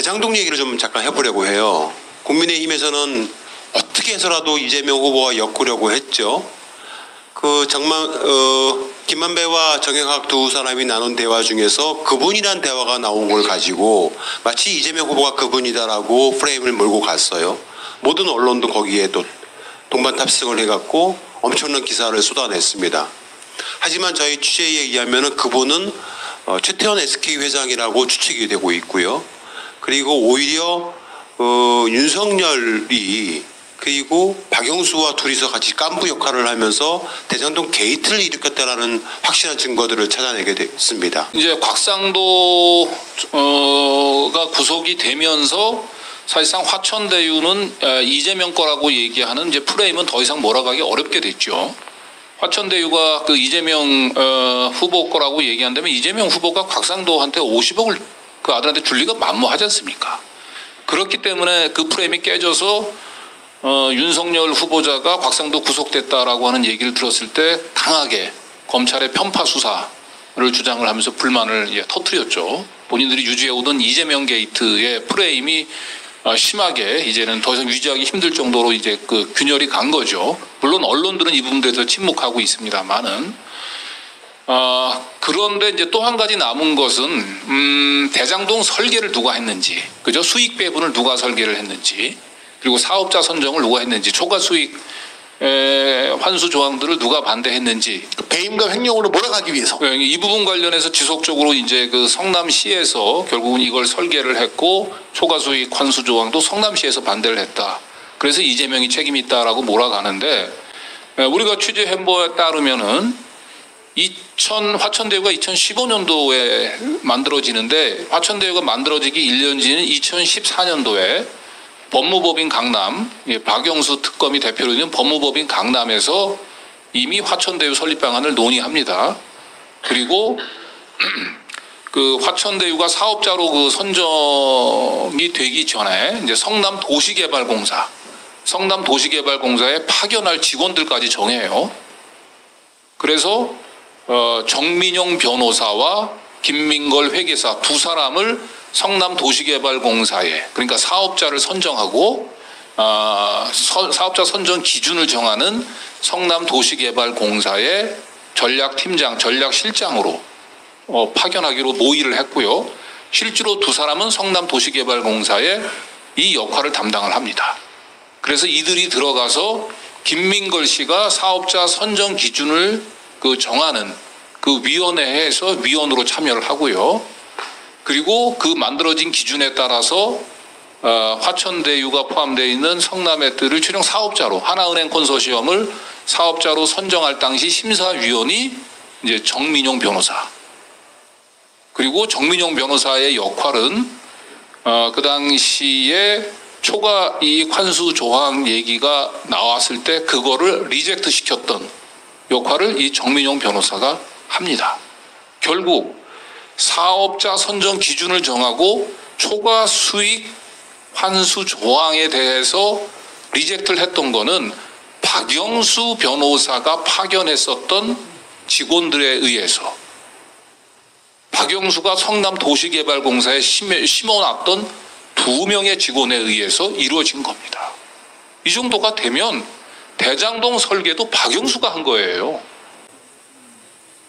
대장동 얘기를 좀 잠깐 해보려고 해요. 국민의힘에서는 어떻게 해서라도 이재명 후보와 엮으려고 했죠. 김만배와 정영학 두 사람이 나눈 대화 중에서 그분이란 대화가 나온 걸 가지고 마치 이재명 후보가 그분이다라고 프레임을 몰고 갔어요. 모든 언론도 거기에 또 동반 탑승을 해갖고 엄청난 기사를 쏟아냈습니다. 하지만 저희 취재에 의하면 그분은 최태원 SK 회장이라고 추측이 되고 있고요. 그리고 오히려 윤석열이 그리고 박영수와 둘이서 같이 깐부 역할을 하면서 대장동 게이트를 일으켰다라는 확실한 증거들을 찾아내게 됐습니다. 이제 곽상도가 구속이 되면서 사실상 화천대유는 이재명 거라고 얘기하는 이제 프레임은 더 이상 몰아가기 어렵게 됐죠. 화천대유가 그 이재명 후보 거라고 얘기한다면 이재명 후보가 곽상도한테 50억을 그 아들한테 줄 리가 만무하지 않습니까? 그렇기 때문에 그 프레임이 깨져서 윤석열 후보자가 곽상도 구속됐다라고 하는 얘기를 들었을 때 강하게 검찰의 편파 수사를 주장을 하면서 불만을 터뜨렸죠. 본인들이 유지해오던 이재명 게이트의 프레임이 심하게 이제는 더 이상 유지하기 힘들 정도로 이제 그 균열이 간 거죠. 물론 언론들은 이 부분에 대해서 침묵하고 있습니다만은 그런데 이제 또 한 가지 남은 것은 대장동 설계를 누가 했는지, 그죠? 수익 배분을 누가 설계를 했는지, 그리고 사업자 선정을 누가 했는지, 초과 수익 환수 조항들을 누가 반대했는지, 배임과 횡령으로 몰아가기 위해서 이 부분 관련해서 지속적으로 이제 그 성남시에서 결국은 이걸 설계를 했고 초과 수익 환수 조항도 성남시에서 반대를 했다. 그래서 이재명이 책임이 있다라고 몰아가는데 우리가 취재한 바에 따르면은 화천대유가 2015년도에 만들어지는데 화천대유가 만들어지기 1년 전인 2014년도에 법무법인 강남, 박영수 특검이 대표로 있는 법무법인 강남에서 이미 화천대유 설립 방안을 논의합니다. 그리고 그 화천대유가 사업자로 그 선정이 되기 전에 이제 성남도시개발공사에 파견할 직원들까지 정해요. 그래서 정민용 변호사와 김민걸 회계사 두 사람을 성남도시개발공사에, 그러니까 사업자를 선정하고 사업자 선정 기준을 정하는 성남도시개발공사의 전략팀장, 전략실장으로 파견하기로 모의를 했고요. 실제로 두 사람은 성남도시개발공사에 이 역할을 담당을 합니다. 그래서 이들이 들어가서 김민걸 씨가 사업자 선정 기준을 정하는 그 위원회에서 위원으로 참여를 하고요. 그리고 그 만들어진 기준에 따라서 화천대유가 포함되어 있는 성남의들을 최종 사업자로, 하나은행 컨소시엄을 사업자로 선정할 당시 심사위원이 이제 정민용 변호사. 그리고 정민용 변호사의 역할은 그 당시에 초과 이익 환수 조항 얘기가 나왔을 때 그거를 리젝트 시켰던 역할을 이 정민용 변호사가 합니다. 결국 사업자 선정 기준을 정하고 초과 수익 환수 조항에 대해서 리젝트를 했던 거는 박영수 변호사가 파견했었던 직원들에 의해서, 박영수가 성남도시개발공사에 심어놨던 2명의 직원에 의해서 이루어진 겁니다. 이 정도가 되면 대장동 설계도 박영수가 한 거예요.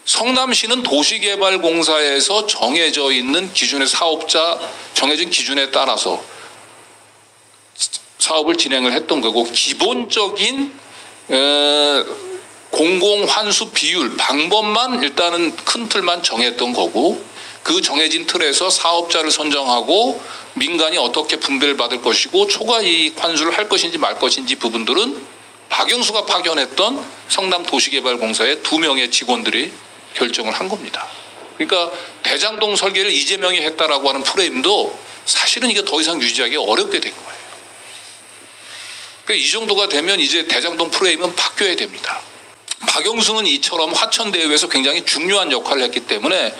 성남시는 도시개발공사에서 정해져 있는 기준의 사업자 정해진 기준에 따라서 사업을 진행을 했던 거고, 기본적인 공공환수 비율 방법만 일단은 큰 틀만 정했던 거고, 그 정해진 틀에서 사업자를 선정하고 민간이 어떻게 분배를 받을 것이고 초과이익 환수를 할 것인지 말 것인지 부분들은 박영수가 파견했던 성남도시개발공사의 2명의 직원들이 결정을 한 겁니다. 그러니까 대장동 설계를 이재명이 했다라고 하는 프레임도 사실은 이게 더 이상 유지하기 어렵게 된 거예요. 그러니까 이 정도가 되면 이제 대장동 프레임은 바뀌어야 됩니다. 박영수는 이처럼 화천대유에서 굉장히 중요한 역할을 했기 때문에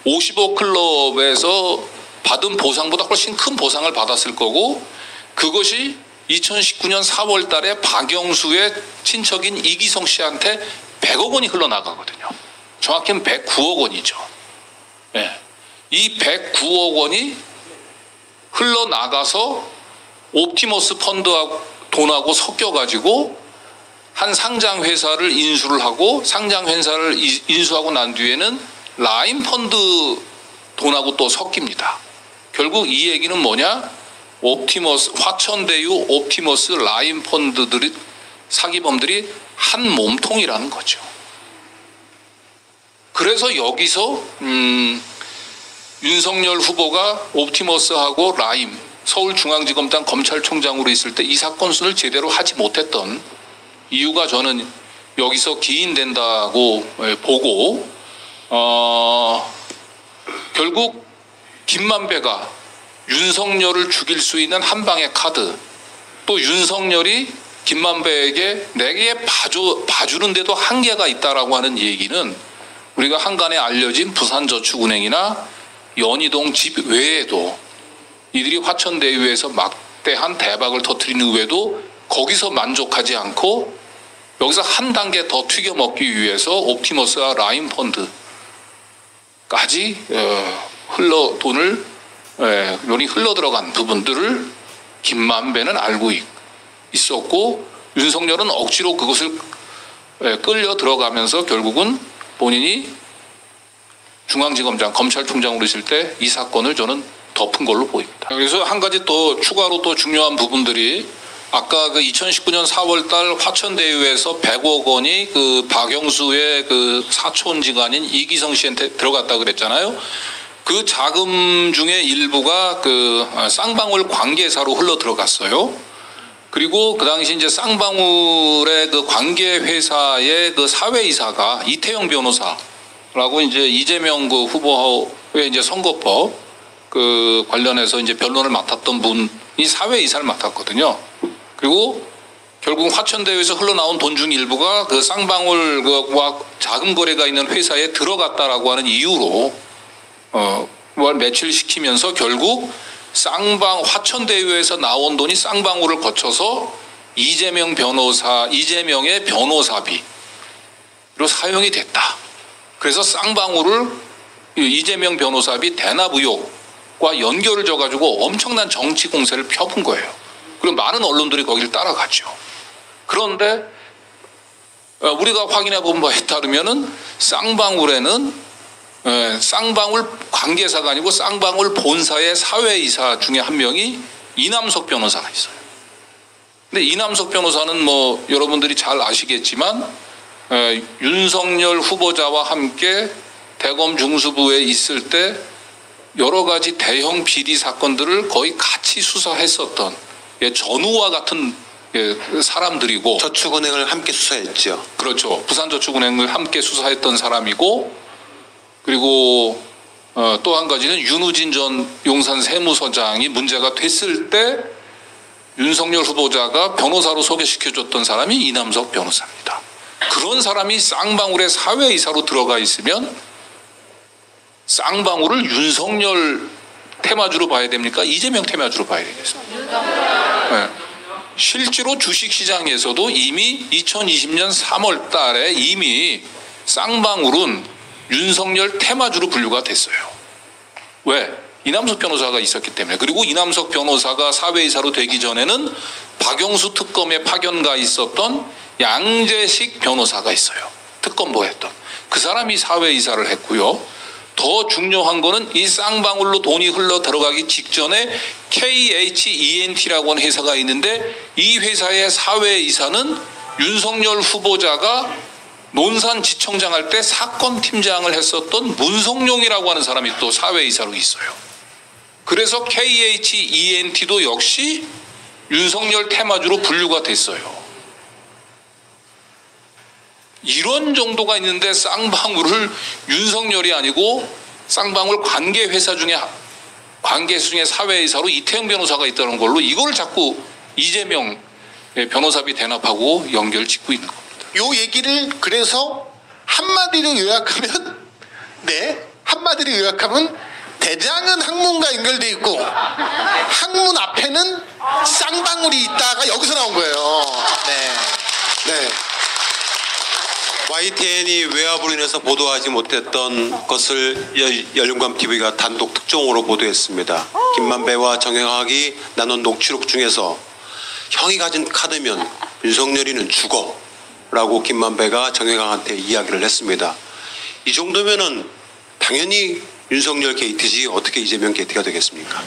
50억 클럽에서 받은 보상보다 훨씬 큰 보상을 받았을 거고, 그것이 2019년 4월 달에 박영수의 친척인 이기성 씨한테 100억 원이 흘러나가거든요. 정확히는 109억 원이죠. 네. 이 109억 원이 흘러나가서 옵티머스 펀드하고 돈하고 섞여가지고 한 상장 회사를 인수를 하고 상장 회사를 인수하고 난 뒤에는 라인 펀드 돈하고 또 섞입니다. 결국 이 얘기는 뭐냐? 옵티머스, 화천대유, 옵티머스, 라인 펀드들이 사기범들이 한 몸통이라는 거죠. 그래서 여기서 윤석열 후보가 옵티머스하고 라임, 서울중앙지검장 검찰총장으로 있을 때 이 사건 수를 제대로 하지 못했던 이유가 저는 여기서 기인된다고 보고 결국 김만배가 윤석열을 죽일 수 있는 한 방의 카드, 또 윤석열이 김만배에게 내게 봐주는데도 한계가 있다라고 하는 얘기는 우리가 한간에 알려진 부산저축은행이나 연희동 집 외에도 이들이 화천대유에서 막대한 대박을 터뜨리는 외에도 거기서 만족하지 않고 여기서 한 단계 더 튀겨먹기 위해서 옵티머스와 라인펀드까지 돈이 흘러들어간 부분들을 김만배는 알고 있었고 윤석열은 억지로 그것을 끌려 들어가면서 결국은 본인이 중앙지검장, 검찰총장으로 있을 때 이 사건을 저는 덮은 걸로 보입니다. 그래서 한 가지 또 추가로 또 중요한 부분들이 아까 그 2019년 4월달 화천대유에서 100억 원이 그 박영수의 그 사촌지간인 이기성 씨한테 들어갔다 그랬잖아요. 그 자금 중에 일부가 그 쌍방울 관계사로 흘러 들어갔어요. 그리고 그 당시 이제 쌍방울의 그 관계회사의 그 사회이사가 이태영 변호사라고 이제 이재명 그 후보의 이제 선거법 그 관련해서 이제 변론을 맡았던 분이 사회이사를 맡았거든요. 그리고 결국 화천대유에서 흘러나온 돈 중 일부가 그 쌍방울과 자금 거래가 있는 회사에 들어갔다라고 하는 이유로 매출시키면서 결국 화천대유에서 나온 돈이 쌍방울을 거쳐서 이재명의 변호사비로 사용이 됐다. 그래서 쌍방울을 이재명 변호사비 대납 의혹과 연결을 져가지고 엄청난 정치 공세를 펴본 거예요. 그리고 많은 언론들이 거기를 따라갔죠. 그런데 우리가 확인해 본 바에 따르면은 쌍방울에는 쌍방울 관계사가 아니고 쌍방울 본사의 사회이사 중에 한 명이 이남석 변호사가 있어요. 근데 이남석 변호사는 뭐 여러분들이 잘 아시겠지만 윤석열 후보자와 함께 대검 중수부에 있을 때 여러 가지 대형 비리 사건들을 거의 같이 수사했었던 전우와 같은 사람들이고 저축은행을 함께 수사했죠. 그렇죠. 부산저축은행을 함께 수사했던 사람이고 그리고 또 한 가지는 윤우진 전 용산 세무서장이 문제가 됐을 때 윤석열 후보자가 변호사로 소개시켜줬던 사람이 이남석 변호사입니다. 그런 사람이 쌍방울의 사회이사로 들어가 있으면 쌍방울을 윤석열 테마주로 봐야 됩니까? 이재명 테마주로 봐야 되겠습니까? 네. 실제로 주식시장에서도 이미 2020년 3월 달에 이미 쌍방울은 윤석열 테마주로 분류가 됐어요. 왜? 이남석 변호사가 있었기 때문에. 그리고 이남석 변호사가 사회이사로 되기 전에는 박영수 특검에 파견가 있었던 양재식 변호사가 있어요. 특검보 했던. 그 사람이 사회이사를 했고요. 더 중요한 거는 이 쌍방울로 돈이 흘러 들어가기 직전에 KHENT라고 하는 회사가 있는데 이 회사의 사회이사는 윤석열 후보자가 논산지청장 할 때 사건팀장을 했었던 문성룡이라고 하는 사람이 또 사회이사로 있어요. 그래서 KHENT도 역시 윤석열 테마주로 분류가 됐어요. 이런 정도가 있는데 쌍방울을 윤석열이 아니고 쌍방울 관계회사 중에 사회이사로 이태영 변호사가 있다는 걸로 이걸 자꾸 이재명 변호사비 대납하고 연결 짓고 있는 겁니다. 요 얘기를 그래서 한마디로 요약하면 대장은 항문과 연결돼 있고 항문 앞에는 쌍방울이 있다가 여기서 나온 거예요. 네. YTN이 외압으로 인해서 보도하지 못했던 것을 열린감 TV가 단독 특종으로 보도했습니다. 김만배와 정영학이 나눈 녹취록 중에서 형이 가진 카드면 윤석열이는 죽어라고 김만배가 정영학한테 이야기를 했습니다. 이 정도면은 당연히 윤석열 게이트지 어떻게 이재명 게이트가 되겠습니까?